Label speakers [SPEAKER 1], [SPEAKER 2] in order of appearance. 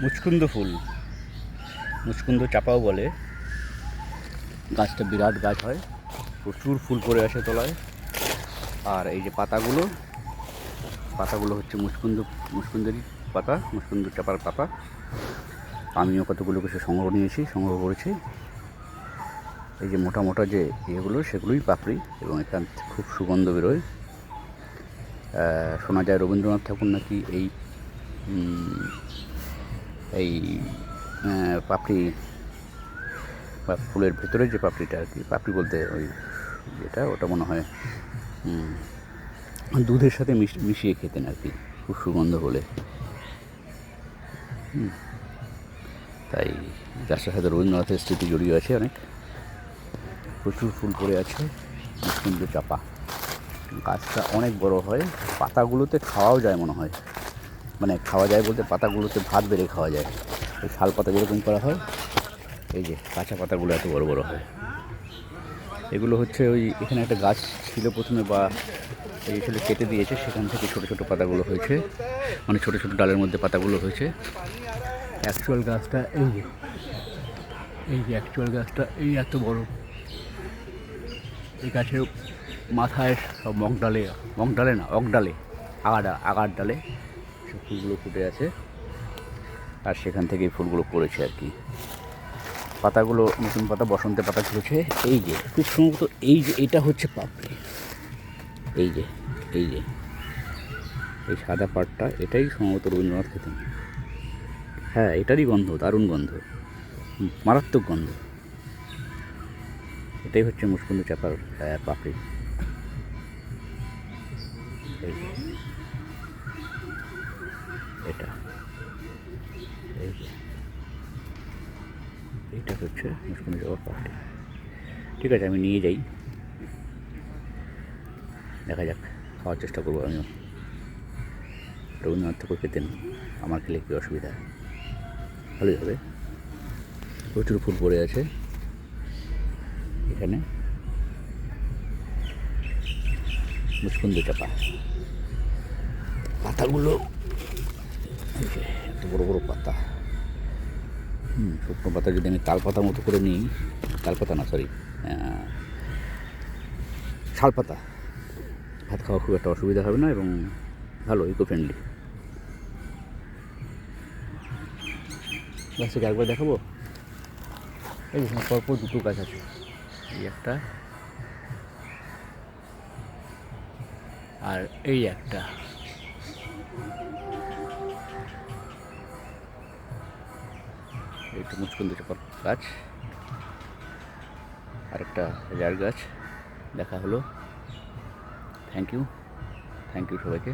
[SPEAKER 1] মুচকুন্দ ফুল, মুচকুন্দ চাপাও বলে। গাছটা বিরাট গাছ হয়, প্রচুর ফুল পড়ে আসে তলায়। আর এই যে পাতাগুলো হচ্ছে মুচকুন্দেরই পাতা, মুচকুন্দ চাপার পাতা। আমিও কতগুলো কিছু সংগ্রহ করেছি। এই যে মোটা মোটা যে ইয়েগুলো, সেগুলোই পাপড়ি, এবং এখান থেকে খুব সুগন্ধ বেরোয়। শোনা যায় রবীন্দ্রনাথ ঠাকুর নাকি এই পাপড়ি বা ফুলের ভেতরে যে পাপড়িটা আর কি, পাপড়ি বলতে ওই যেটা, ওটা মনে হয় দুধের সাথে মিশিয়ে খেতেন আর কি, খুব সুগন্ধ বলে। তাই গাছটার সাথে রবীন্দ্রনাথের স্মৃতি জড়িয়ে আছে অনেক। প্রচুর ফুল পড়ে আছে মুচকুন্দ চাপা। গাছটা অনেক বড় হয়, পাতাগুলোতে খাওয়াও যায় মনে হয়, মানে খাওয়া যায় বলতে পাতাগুলোতে ভাত বেড়ে খাওয়া যায়। ওই শাল পাতা যেরকম করা হয়, এই যে কাঁচা পাতাগুলো এত বড় বড় হয়। এগুলো হচ্ছে ওই এখানে একটা গাছ ছিল প্রথমে, বা এই ছেলে কেটে দিয়েছে, সেখান থেকে ছোটো ছোটো পাতাগুলো হয়েছে, মানে ছোটো ছোটো ডালের মধ্যে পাতাগুলো হয়েছে। অ্যাকচুয়াল গাছটা এই যে অ্যাকচুয়াল গাছটা এই এত বড়। এই গাছের মাথায় সব আগার ডালে সব ফুলগুলো ফুটে আছে, আর সেখান থেকেই ফুলগুলো পড়েছে আর কি। পাতাগুলো নতুন পাতা, বসন্তে পাতা ঝরেছে। এই যে খুব সম্ভবত এটা হচ্ছে পাপড়ি। এই যে এই সাদা পাটটা, এটাই সম্ভবত রবীন্দ্রনাথ খেতেন। হ্যাঁ, এটারই গন্ধ, দারুণ গন্ধ, মারাত্মক গন্ধ। এটাই হচ্ছে মুচকুন্দ চাপার পাপড়ি। এই যে এটা, এইটা হচ্ছে মুচকুন্দ চাপার পাপড়ি। ঠিক আছে, আমি নিয়ে যাই, দেখা যাক, খাওয়ার চেষ্টা করবো আমিও। রবীন্দ্রনাথ ঠাকুর খেতেন, আমার খেলে কী অসুবিধা, ভালোই হবে। প্রচুর ফুল পড়ে আছে এখানে, মুচকুন্দ চাপা। পাতাগুলো এত বড় বড় পাতা, শুকনো পাতা যদি আমি তাল পাতার মতো করে নিই, শাল পাতা, ভাত খাওয়া খুব একটা অসুবিধা হবে না, এবং ভালো, ইকো ফ্রেন্ডলি। গাছটাকে একবার দেখাবো। এই পরপর দুটো গাছ আছে, এই একটা আর এই একটা। এইটা মুচকুন্দ চাপার গাছ, আরেকটা রেয়ার গাছ দেখা হলো। থ্যাংক ইউ সবাইকে।